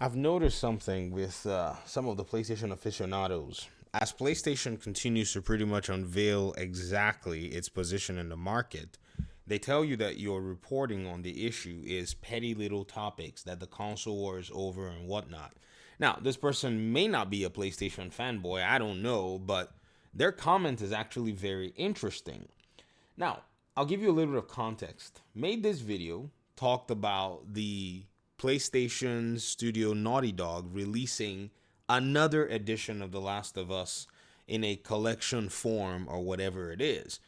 I've noticed something with some of the PlayStation aficionados. As PlayStation continues to pretty much unveil exactly its position in the market, they tell you that your reporting on the issue is petty little topics, that the console war is over and whatnot. Now, this person may not be a PlayStation fanboy, I don't know, but their comment is actually very interesting. Now, I'll give you a little bit of context. Made this video, talked about the PlayStation Studio Naughty Dog releasing another edition of The Last of Us in a collection form or whatever it is.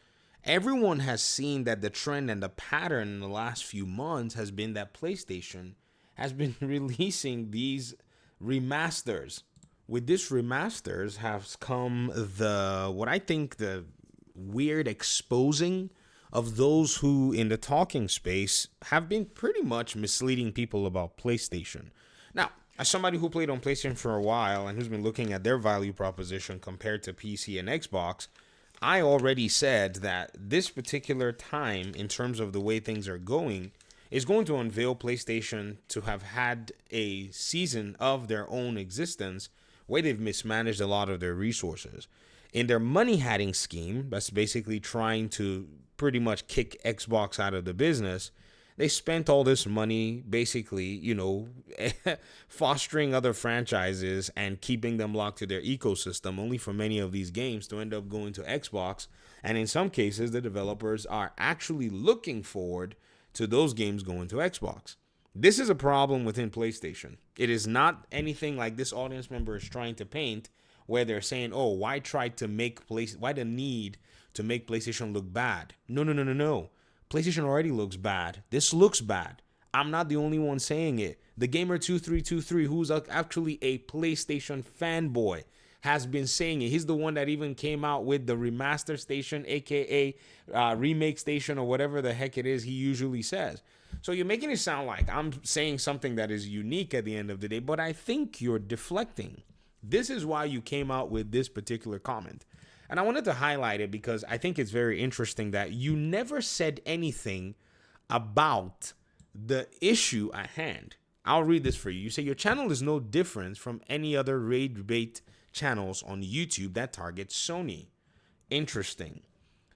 Everyone has seen that the trend and the pattern in the last few months has been that PlayStation has been releasing these remasters. With this remasters has come the what I think the weird exposing of those who in the talking space have been pretty much misleading people about PlayStation. Now, as somebody who played on PlayStation for a while and who's been looking at their value proposition compared to PC and Xbox, I already said that this particular time, in terms of the way things are going, is going to unveil PlayStation to have had a season of their own existence where they've mismanaged a lot of their resources. In their money hatting scheme, that's basically trying to pretty much kick Xbox out of the business, they spent all this money basically, fostering other franchises and keeping them locked to their ecosystem, only for many of these games to end up going to Xbox. And in some cases, the developers are actually looking forward to those games going to Xbox. This is a problem within PlayStation. It is not anything like this audience member is trying to paint, where they're saying, "Oh, why why the need to make PlayStation look bad?" No. PlayStation already looks bad. This looks bad. I'm not the only one saying it. The Gamer2323, who's actually a PlayStation fanboy, has been saying it. He's the one that even came out with the remaster station, aka remake station, or whatever the heck it is he usually says. So you're making it sound like I'm saying something that is unique at the end of the day, but I think you're deflecting. This is why you came out with this particular comment. And I wanted to highlight it because I think it's very interesting that you never said anything about the issue at hand. I'll read this for you. You say your channel is no different from any other raid bait channels on YouTube that target Sony. Interesting.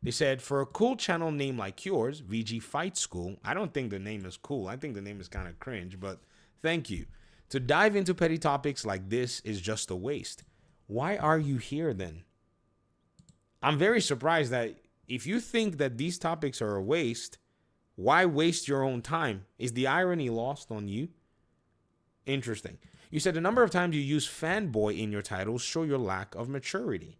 They said, for a cool channel name like yours, VG Fight School, I don't think the name is cool. I think the name is kind of cringe, but thank you. To dive into petty topics like this is just a waste. Why are you here then? I'm very surprised that if you think that these topics are a waste, why waste your own time? Is the irony lost on you? Interesting. You said the number of times you use fanboy in your titles show your lack of maturity.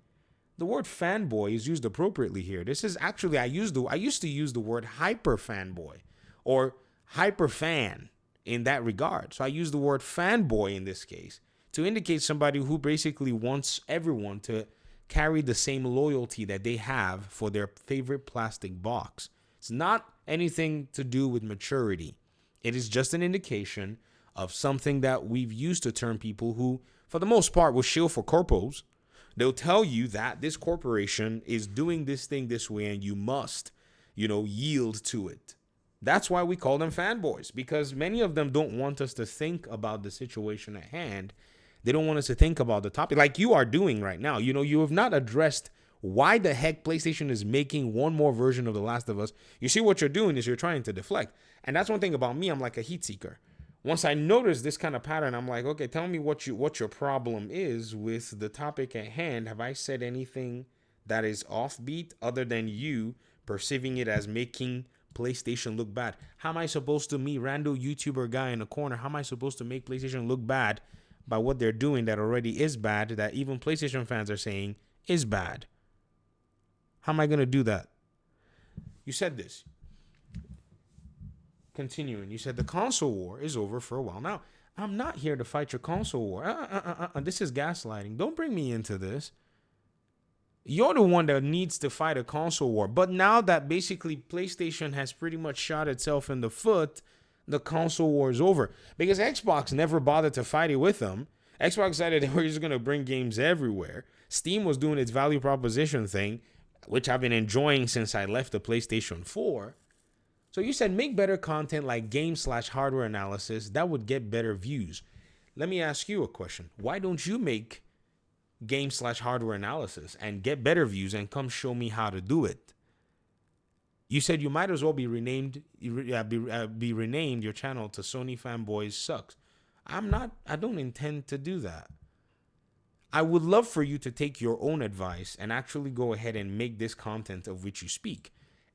The word fanboy is used appropriately here. This is actually, I used to use the word hyper fanboy or hyper fan in that regard. So I use the word fanboy in this case to indicate somebody who basically wants everyone to carry the same loyalty that they have for their favorite plastic box. It's not anything to do with maturity. It is just an indication of something that we've used to term people who, for the most part, will shield for corpos. They'll tell you that this corporation is doing this thing this way and you must, yield to it. That's why we call them fanboys, because many of them don't want us to think about the situation at hand. They don't want us to think about the topic like you are doing right now. You have not addressed why the heck PlayStation is making one more version of The Last of Us. You see, what you're doing is you're trying to deflect. And that's one thing about me. I'm like a heat seeker. Once I notice this kind of pattern, I'm like, okay, tell me what your problem is with the topic at hand. Have I said anything that is offbeat other than you perceiving it as making PlayStation look bad? How am I supposed to, me, rando YouTuber guy in the corner, how am I supposed to make PlayStation look bad by what they're doing that already is bad, that even PlayStation fans are saying is bad? How am I going to do that? You said this. Continuing, you said the console war is over for a while. Now, I'm not here to fight your console war. This is gaslighting. Don't bring me into this. You're the one that needs to fight a console war. But now that basically PlayStation has pretty much shot itself in the foot, the console war is over. Because Xbox never bothered to fight it with them. Xbox decided they were just going to bring games everywhere. Steam was doing its value proposition thing, which I've been enjoying since I left the PlayStation 4. So you said make better content like game/hardware analysis that would get better views. let me ask you a question. Why don't you make game/hardware analysis and get better views and come show me how to do it? You said you might as well be renamed, be renamed your channel to Sony Fanboys Sucks. I don't intend to do that. I would love for you to take your own advice and actually go ahead and make this content of which you speak.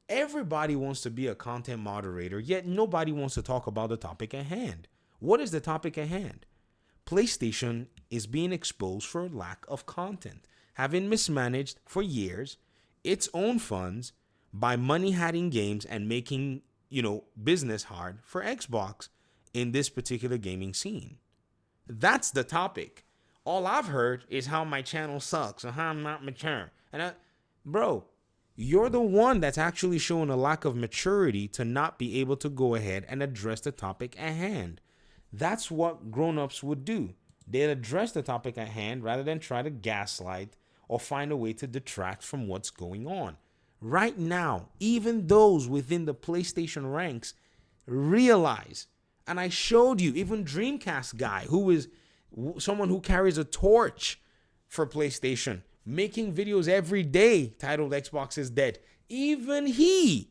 Everybody wants to be a content moderator, yet nobody wants to talk about the topic at hand. What is the topic at hand? PlayStation is being exposed for lack of content, having mismanaged for years its own funds by money-hatting games and making, business hard for Xbox in this particular gaming scene. That's the topic. All I've heard is how my channel sucks and how I'm not mature. Bro, you're the one that's actually showing a lack of maturity to not be able to go ahead and address the topic at hand. That's what grown-ups would do. They'd address the topic at hand rather than try to gaslight or find a way to detract from what's going on. Right now, even those within the PlayStation ranks realize, and I showed you, even Dreamcast guy, who is someone who carries a torch for PlayStation, making videos every day titled Xbox is Dead. Even he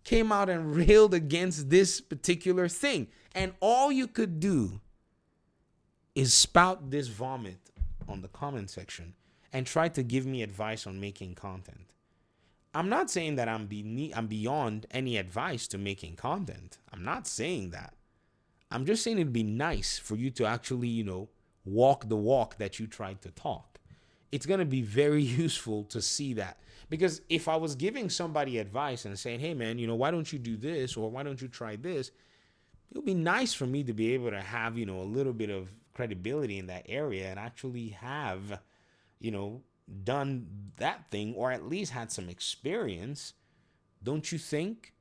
came out and railed against this particular thing. And all you could do is spout this vomit on the comment section and try to give me advice on making content. I'm not saying that I'm beyond any advice to making content. I'm not saying that. I'm just saying it'd be nice for you to actually, walk the walk that you tried to talk. It's going to be very useful to see that. Because if I was giving somebody advice and saying, hey, man, why don't you do this or why don't you try this? It would be nice for me to be able to have, a little bit of credibility in that area and actually have, done that thing or at least had some experience. Don't you think?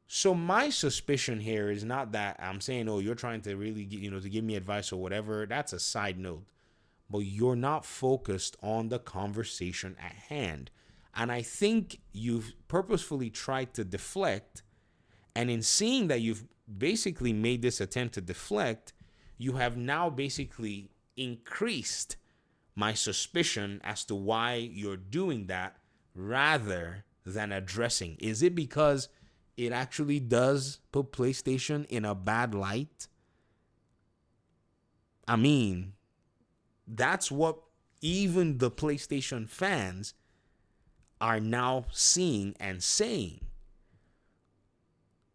So my suspicion here is not that I'm saying, oh, you're trying to really, to give me advice or whatever. That's a side note. But you're not focused on the conversation at hand. And I think you've purposefully tried to deflect. And in seeing that you've basically made this attempt to deflect, you have now basically increased my suspicion as to why you're doing that rather than addressing. Is it because it actually does put PlayStation in a bad light? I mean, that's what even the PlayStation fans are now seeing and saying.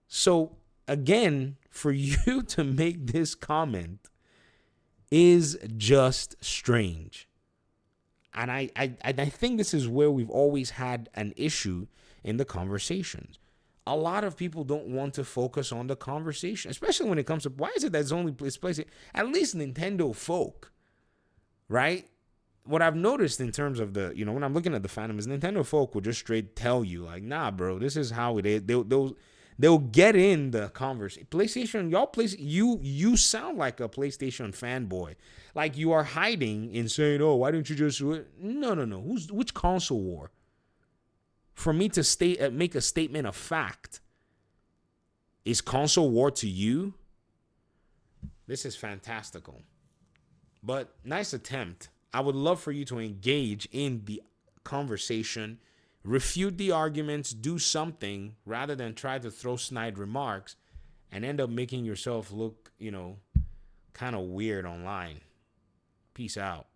So again, for you to make this comment is just strange. And I think this is where we've always had an issue in the conversations. A lot of people don't want to focus on the conversation, especially when it comes to, why is it that it's only PlayStation? At least Nintendo folk, right? What I've noticed in terms of the, when I'm looking at the fandom is Nintendo folk will just straight tell you, like, nah, bro, this is how it is. They'll get in the conversation. PlayStation, you sound like a PlayStation fanboy. Like you are hiding in saying, oh, why don't you just... No. Which console war? For me to make a statement of fact, is console war to you? This is fantastical. But nice attempt. I would love for you to engage in the conversation, refute the arguments, do something rather than try to throw snide remarks and end up making yourself look, kind of weird online. Peace out.